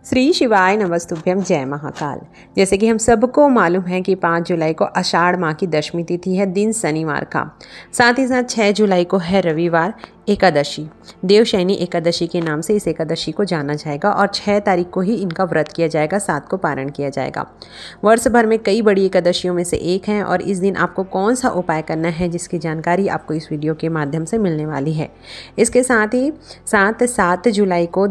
श्री शिवाय नमस्तुभ्यम, जय महाकाल। जैसे कि हम सबको मालूम है कि 5 जुलाई को आषाढ़ माह की दशमी तिथि है, दिन शनिवार का। साथ ही साथ 6 जुलाई को है रविवार एकादशी। देवशयनी एकादशी के नाम से इस एकादशी को जाना जाएगा और 6 तारीख को ही इनका व्रत किया जाएगा, 7 को पारण किया जाएगा। वर्ष भर में कई बड़ी एकादशियों में से एक है और इस दिन आपको कौन सा उपाय करना है जिसकी जानकारी आपको इस वीडियो के माध्यम से मिलने वाली है। इसके साथ ही 7 जुलाई को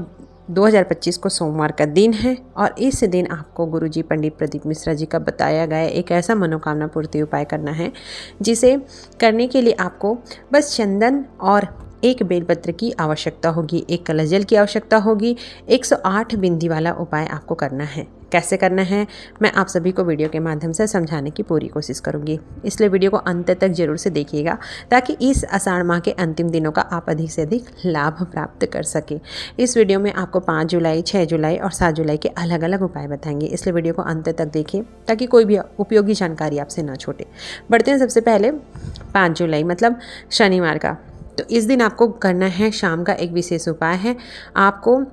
2025 को सोमवार का दिन है और इस दिन आपको गुरुजी पंडित प्रदीप मिश्रा जी का बताया गया एक ऐसा मनोकामना पूर्ति उपाय करना है जिसे करने के लिए आपको बस चंदन और एक बेलपत्र की आवश्यकता होगी, एक कलश जल की आवश्यकता होगी। 108 बिंदी वाला उपाय आपको करना है। कैसे करना है मैं आप सभी को वीडियो के माध्यम से समझाने की पूरी कोशिश करूंगी, इसलिए वीडियो को अंत तक जरूर से देखिएगा ताकि इस आषाढ़ माह के अंतिम दिनों का आप अधिक से अधिक लाभ प्राप्त कर सके। इस वीडियो में आपको 5 जुलाई, 6 जुलाई और 7 जुलाई के अलग अलग उपाय बताएंगे, इसलिए वीडियो को अंत तक देखिए ताकि कोई भी उपयोगी जानकारी आपसे ना छूटे। बढ़ते हैं सबसे पहले 5 जुलाई मतलब शनिवार का। तो इस दिन आपको करना है शाम का एक विशेष उपाय है। आपको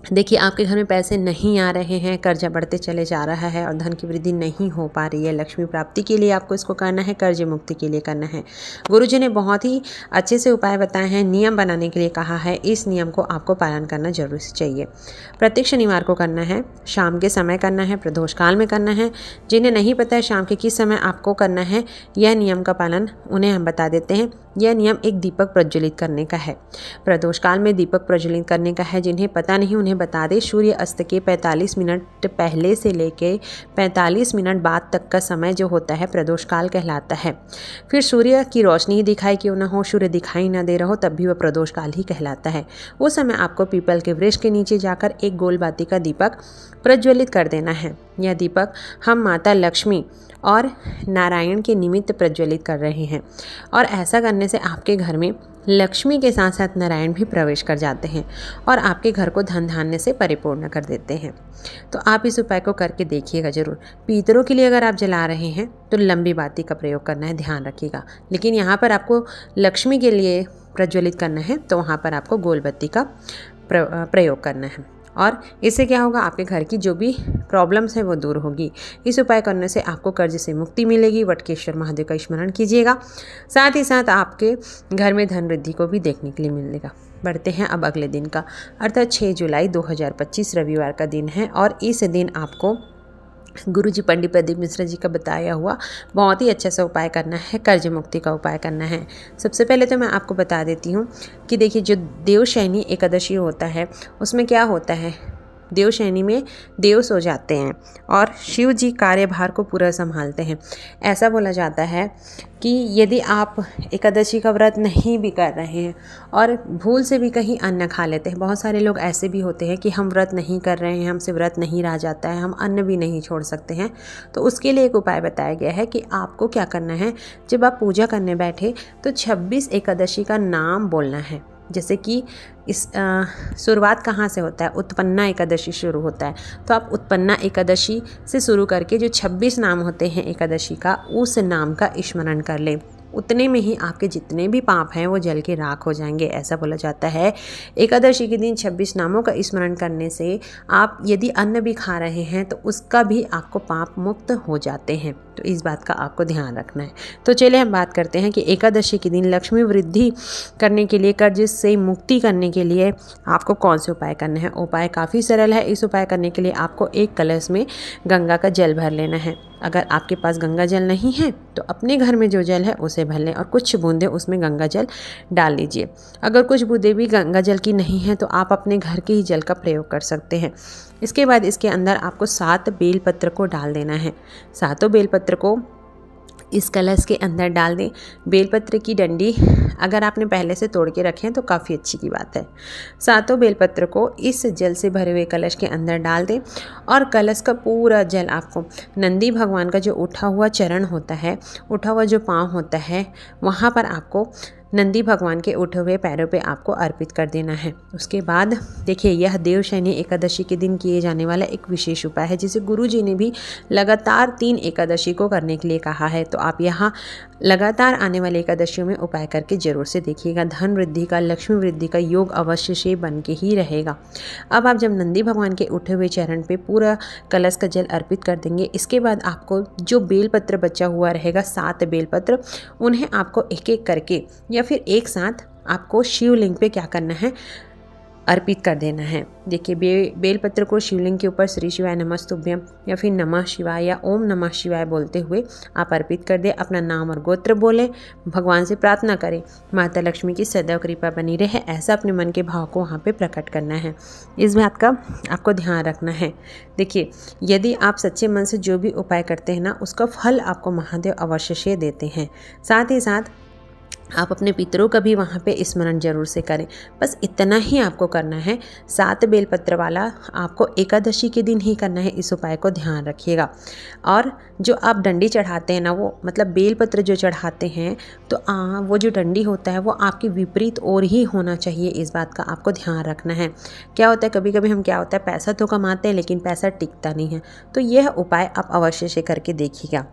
देखिए, आपके घर में पैसे नहीं आ रहे हैं, कर्जा बढ़ते चले जा रहा है और धन की वृद्धि नहीं हो पा रही है। लक्ष्मी प्राप्ति के लिए आपको इसको करना है, कर्ज मुक्ति के लिए करना है। गुरुजी ने बहुत ही अच्छे से उपाय बताए हैं, नियम बनाने के लिए कहा है। इस नियम को आपको पालन करना जरूर से चाहिए। प्रत्येक शनिवार को करना है, शाम के समय करना है, प्रदोष काल में करना है। जिन्हें नहीं पता है शाम के किस समय आपको करना है यह नियम का पालन, उन्हें हम बता देते हैं। यह नियम एक दीपक प्रज्वलित करने का है। प्रदोष काल में दीपक प्रज्वलित करने का है। जिन्हें पता नहीं उन्हें बता दें, सूर्य अस्त के 45 मिनट पहले से लेके 45 मिनट बाद तक का समय जो होता है प्रदोष काल कहलाता है। फिर सूर्य की रोशनी ही दिखाई क्यों ना हो, सूर्य दिखाई ना दे रहा हो, तब भी वह प्रदोष काल ही कहलाता है। उस समय आपको पीपल के वृक्ष के नीचे जाकर एक गोल बाती का दीपक प्रज्वलित कर देना है। यह दीपक हम माता लक्ष्मी और नारायण के निमित्त प्रज्वलित कर रहे हैं और ऐसा करने से आपके घर में लक्ष्मी के साथ साथ नारायण भी प्रवेश कर जाते हैं और आपके घर को धन धान्य से परिपूर्ण कर देते हैं। तो आप इस उपाय को करके देखिएगा जरूर। पितरों के लिए अगर आप जला रहे हैं तो लंबी बाती का प्रयोग करना है, ध्यान रखिएगा। लेकिन यहाँ पर आपको लक्ष्मी के लिए प्रज्वलित करना है तो वहाँ पर आपको गोल बत्ती का प्रयोग करना है और इससे क्या होगा, आपके घर की जो भी प्रॉब्लम्स हैं वो दूर होगी। इस उपाय करने से आपको कर्ज से मुक्ति मिलेगी। वटकेश्वर महादेव का स्मरण कीजिएगा, साथ ही साथ आपके घर में धन वृद्धि को भी देखने के लिए मिलेगा। बढ़ते हैं अब अगले दिन का, अर्थात 6 जुलाई 2025 रविवार का दिन है और इस दिन आपको गुरुजी पंडित प्रदीप मिश्रा जी का बताया हुआ बहुत ही अच्छा सा उपाय करना है, कर्ज मुक्ति का उपाय करना है। सबसे पहले तो मैं आपको बता देती हूँ कि देखिए, जो देवशयनी एकादशी होता है उसमें क्या होता है, देवशयनी में देव सो जाते हैं और शिव जी कार्यभार को पूरा संभालते हैं। ऐसा बोला जाता है कि यदि आप एकादशी का व्रत नहीं भी कर रहे हैं और भूल से भी कहीं अन्न खा लेते हैं, बहुत सारे लोग ऐसे भी होते हैं कि हम व्रत नहीं कर रहे हैं, हमसे व्रत नहीं रह जाता है, हम अन्न भी नहीं छोड़ सकते हैं, तो उसके लिए एक उपाय बताया गया है कि आपको क्या करना है। जब आप पूजा करने बैठे तो 26 एकादशी का नाम बोलना है। जैसे कि इस शुरुआत कहाँ से होता है, उत्पन्ना एकादशी शुरू होता है, तो आप उत्पन्ना एकादशी से शुरू करके जो 26 नाम होते हैं एकादशी का, उस नाम का स्मरण कर लें। उतने में ही आपके जितने भी पाप हैं वो जल के राख हो जाएंगे। ऐसा बोला जाता है। एकादशी के दिन 26 नामों का स्मरण करने से आप यदि अन्न भी खा रहे हैं तो उसका भी आपको पाप मुक्त हो जाते हैं। तो इस बात का आपको ध्यान रखना है। तो चलिए हम बात करते हैं कि एकादशी के दिन लक्ष्मी वृद्धि करने के लिए, कर्ज से मुक्ति करने के लिए आपको कौन से उपाय करने हैं। उपाय काफ़ी सरल है। इस उपाय करने के लिए आपको एक कलश में गंगा का जल भर लेना है। अगर आपके पास गंगा जल नहीं है तो अपने घर में जो जल है उसे भर लें और कुछ बूंदे उसमें गंगा जल डाल लीजिए। अगर कुछ बूंदे भी गंगा जल की नहीं है तो आप अपने घर के ही जल का प्रयोग कर सकते हैं। इसके बाद इसके अंदर आपको 7 बेलपत्र को डाल देना है। 7 बेलपत्र को इस कलश के अंदर डाल दें। बेलपत्र की डंडी अगर आपने पहले से तोड़ के रखे हैं तो काफ़ी अच्छी की बात है। 7 बेलपत्र को इस जल से भरे हुए कलश के अंदर डाल दें और कलश का पूरा जल आपको नंदी भगवान का जो उठा हुआ चरण होता है, उठा हुआ जो पाँव होता है, वहाँ पर आपको नंदी भगवान के उठे हुए पैरों पे आपको अर्पित कर देना है। उसके बाद देखिए, यह देवशयनी एकादशी के दिन किए जाने वाला एक विशेष उपाय है, जिसे गुरुजी ने भी लगातार 3 एकादशी को करने के लिए कहा है। तो आप यहाँ लगातार आने वाले एकादशियों में उपाय करके जरूर से देखिएगा। धन वृद्धि का, लक्ष्मी वृद्धि का योग अवश्य से बन के ही रहेगा। अब आप जब नंदी भगवान के उठे हुए चरण पे पूरा कलश का जल अर्पित कर देंगे, इसके बाद आपको जो बेलपत्र बचा हुआ रहेगा, 7 बेलपत्र, उन्हें आपको एक एक करके या फिर एक साथ आपको शिवलिंग पे क्या करना है, अर्पित कर देना है। देखिए, बेलपत्र को शिवलिंग के ऊपर श्री शिवाय नमस्तुभ्यम या फिर नमः शिवाय या ओम नमः शिवाय बोलते हुए आप अर्पित कर दें। अपना नाम और गोत्र बोलें, भगवान से प्रार्थना करें, माता लक्ष्मी की सदैव कृपा बनी रहे, ऐसा अपने मन के भाव को वहाँ पे प्रकट करना है। इस बात का आपको ध्यान रखना है। देखिए, यदि आप सच्चे मन से जो भी उपाय करते हैं ना, उसका फल आपको महादेव अवश्य से देते हैं। साथ ही साथ आप अपने पितरों का भी वहाँ पे स्मरण जरूर से करें। बस इतना ही आपको करना है। 7 बेलपत्र वाला आपको एकादशी के दिन ही करना है, इस उपाय को ध्यान रखिएगा। और जो आप डंडी चढ़ाते हैं ना, वो मतलब बेलपत्र जो चढ़ाते हैं, तो वो जो डंडी होता है वो आपकी विपरीत ओर ही होना चाहिए। इस बात का आपको ध्यान रखना है। क्या होता है, कभी कभी हम क्या होता है, पैसा तो कमाते हैं लेकिन पैसा टिकता नहीं है। तो यह उपाय आप अवश्य से करके देखिएगा।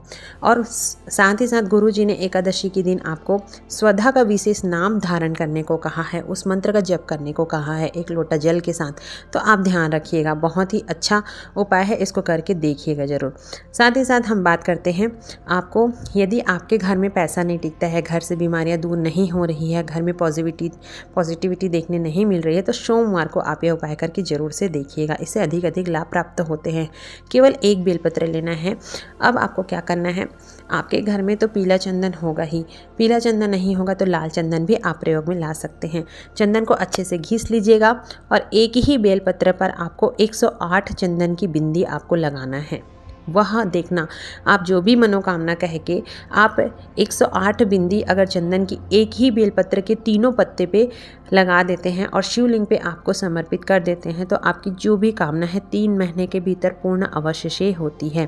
और साथ ही साथ गुरु जी ने एकादशी के दिन आपको स्वधा का विशेष नाम धारण करने को कहा है, उस मंत्र का जप करने को कहा है 1 लोटा जल के साथ। तो आप ध्यान रखिएगा, बहुत ही अच्छा उपाय है, इसको करके देखिएगा ज़रूर। साथ ही साथ हम बात करते हैं, आपको यदि आपके घर में पैसा नहीं टिकता है, घर से बीमारियां दूर नहीं हो रही है, घर में पॉजिटिविटी देखने नहीं मिल रही है, तो सोमवार को आप यह उपाय करके ज़रूर से देखिएगा। इससे अधिक लाभ प्राप्त होते हैं। केवल 1 बेलपत्र लेना है। अब आपको क्या करना है, आपके घर में तो पीला चंदन होगा ही, पीला चंदन नहीं होगा तो लाल चंदन भी आप प्रयोग में ला सकते हैं। चंदन को अच्छे से घिस लीजिएगा और एक ही बेलपत्र पर आपको 108 चंदन की बिंदी आपको लगाना है। वह देखना, आप जो भी मनोकामना कह के आप 108 बिंदी अगर चंदन की एक ही बेलपत्र के तीनों पत्ते पे लगा देते हैं और शिवलिंग पे आपको समर्पित कर देते हैं, तो आपकी जो भी कामना है 3 महीने के भीतर पूर्ण अवश्य से होती है।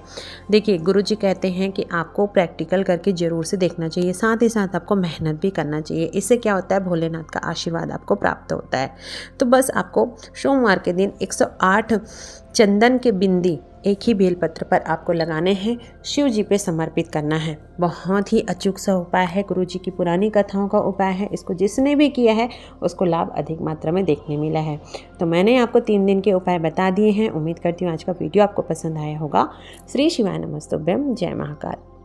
देखिए, गुरुजी कहते हैं कि आपको प्रैक्टिकल करके ज़रूर से देखना चाहिए, साथ ही साथ आपको मेहनत भी करना चाहिए। इससे क्या होता है, भोलेनाथ का आशीर्वाद आपको प्राप्त होता है। तो बस आपको सोमवार के दिन 108 चंदन के बिंदी एक ही बेलपत्र पर आपको लगाने हैं, शिव जी पे समर्पित करना है। बहुत ही अचूक सा उपाय है, गुरु जी की पुरानी कथाओं का उपाय है। इसको जिसने भी किया है उसको लाभ अधिक मात्रा में देखने मिला है। तो मैंने आपको 3 दिन के उपाय बता दिए हैं। उम्मीद करती हूँ आज का वीडियो आपको पसंद आया होगा। श्री शिवाय नमस्तुभ्यम। जय महाकाल।